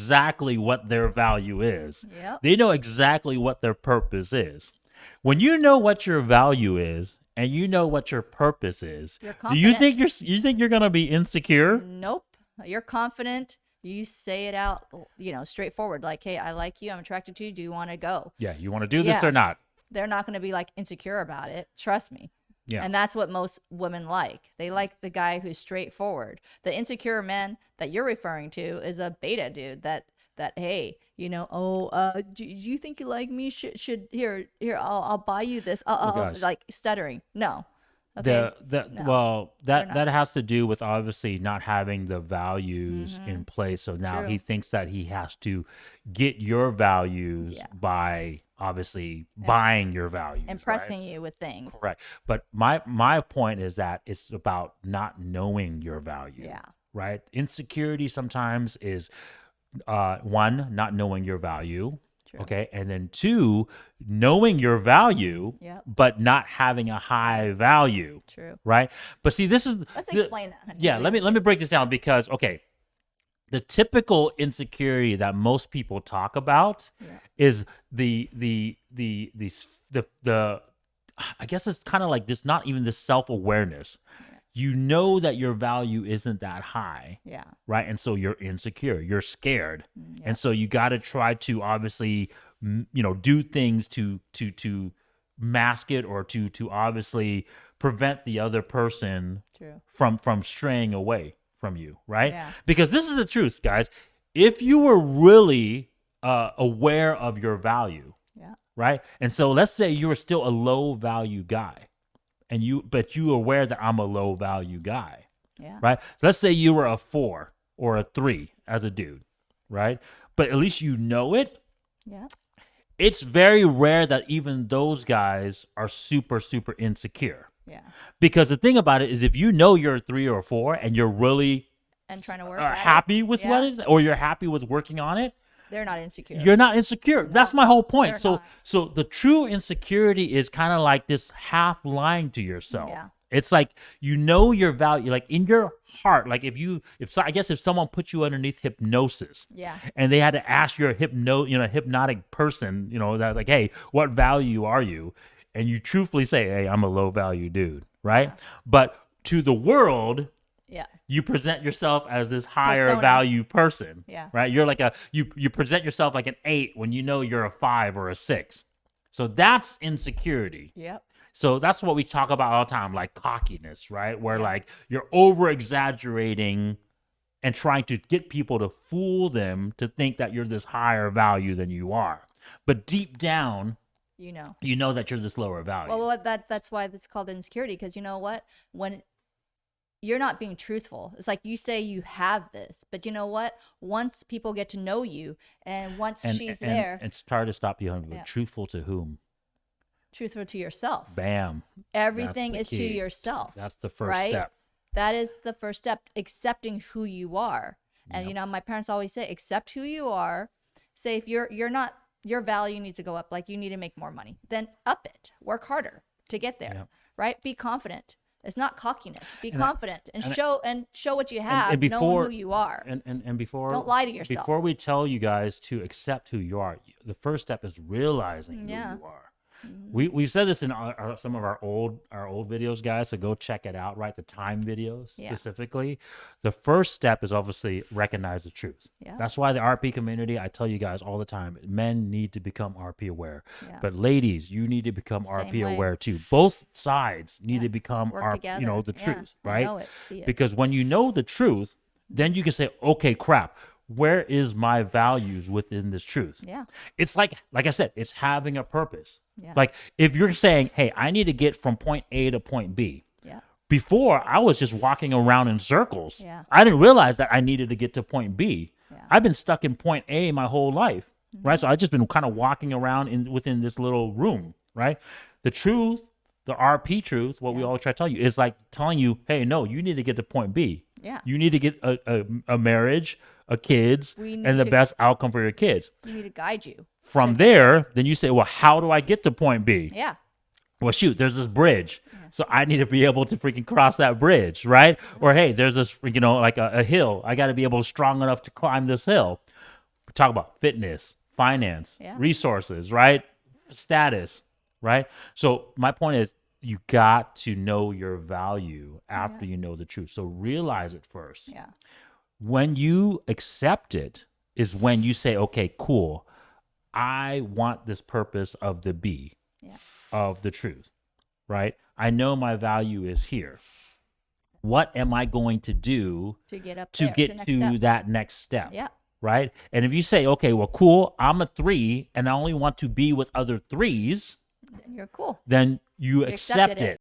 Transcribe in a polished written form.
exactly what their value is. Yep. They know exactly what their purpose is. When you know what your value is and you know what your purpose is, You're do you think confident. you think you're going to be insecure? Nope. You're confident. You say it out, straightforward. Like, hey, I like you. I'm attracted to you. Do you want to go? Yeah, you want to do this Yeah. or not? They're not going to be like insecure about it. Trust me. Yeah. And that's what most women like. They like the guy who's straightforward. The insecure man that you're referring to is a beta dude that hey, do you think you like me? Should here I'll buy you this. guys. Like stuttering. No. Okay. No, Well, they're not. that has to do with obviously not having the values in place. So now True. he thinks that he has to get your values Yeah. by obviously buying your values, right? Impressing you with things. Correct. But my point is that it's about not knowing your value. Yeah. Right. Insecurity sometimes is one, not knowing your value. True. Okay. And then two, knowing your value, Yep. but not having a high value. True. Right. But see, this is Let's explain that, honey. yeah, let me break this down because okay, the typical insecurity that most people talk about is the I guess it's kind of like this, not even this self-awareness. You know that your value isn't that high. Yeah. Right. And so you're insecure, you're scared. And so you got to try to obviously, do things to mask it or to obviously prevent the other person True. from straying away from you. Right. Yeah. Because this is the truth, guys. If you were really aware of your value, Yeah. right. And so let's say you were still a low value guy. But you aware that I'm a low value guy, Yeah. right? So let's say you were a 4 or a 3 as a dude, right? But at least you know it. Yeah. It's very rare that even those guys are super, super insecure. Yeah. Because the thing about it is if you know you're a 3 or a 4 and you're really And trying to work at it, happy with what it is, or you're happy with working on it, they're not insecure. you're not insecure. That's my whole point. they're So not. so the true insecurity is kind of like this half lying to yourself. Yeah. It's like you know your value, like in your heart. Like if someone put you underneath hypnosis, Yeah. and they had to ask your hypnotic person, that like, hey, what value are you? And you truthfully say, hey, I'm a low value dude, right? But to the world, Yeah. you present yourself as this higher Persona. value person. Yeah. Right. You're like you present yourself like an 8 when you know you're a 5 or a 6. So that's insecurity. Yep. So that's what we talk about all the time, like cockiness, right? Where like you're over exaggerating and trying to get people to fool them to think that you're this higher value than you are. But deep down, You know. you know that you're this lower value. Well, that's why it's called insecurity, because you know what? When you're not being truthful, it's like you say you have this, but you know what? Once people get to know you, and once she's there, it's hard to stop you, but Yeah. truthful to whom? truthful to yourself. Bam. Everything That's is the to key. yourself. That's the first right? step. That is the first step, accepting who you are. And my parents always say, accept who you are. Say if you're not, your value needs to go up, like you need to make more money, then up it. Work harder to get there. Yep. Right? Be confident. It's not cockiness. Be And confident and show what you have, and knowing before who you are. and before Don't lie to yourself. Before we tell you guys to accept who you are, the first step is realizing who Yeah. you are. We've said this in some of our old videos, guys. So go check it out. Right, the time videos specifically. The first step is obviously recognize the truth. Yeah. That's why the RP community. I tell you guys all the time. Men need to become RP aware, Yeah. but ladies, you need to become Same RP way. aware too. Both sides need to become Work together. the Yeah. truth, I right? know it. See it. Because when you know the truth, then you can say, okay, crap. Where is my values within this truth? Yeah. It's like I said, it's having a purpose. Yeah. Like if you're saying, hey, I need to get from point A to point B. Yeah. Before, I was just walking around in circles. Yeah. I didn't realize that I needed to get to point B. Yeah. I've been stuck in point A my whole life, right? So I've just been kind of walking around within this little room, right? The truth, the RP truth, what we always try to tell you, is like telling you, hey, no, you need to get to point B. Yeah. You need to get a marriage, a kids, We need and the to- best outcome for your kids. You need to guide you. From there, then you say, well, how do I get to point B? Yeah. Well, shoot, there's this bridge. So I need to be able to freaking cross that bridge, right? Or, hey, there's this, like a hill. I got to be able to strong enough to climb this hill. talk about fitness, finance, Yeah. resources, right? Status, right? So my point is you got to know your value after you know the truth. So realize it first. Yeah. When you accept it is when you say, okay, cool. I want this purpose of the B, of the truth, right? I know my value is here. What am I going to do To get up to there, get next to step. that next step? Yeah. Right? And if you say, okay, well, cool, I'm a 3 and I only want to be with other 3s, Then you're cool. then you accepted accept it. it.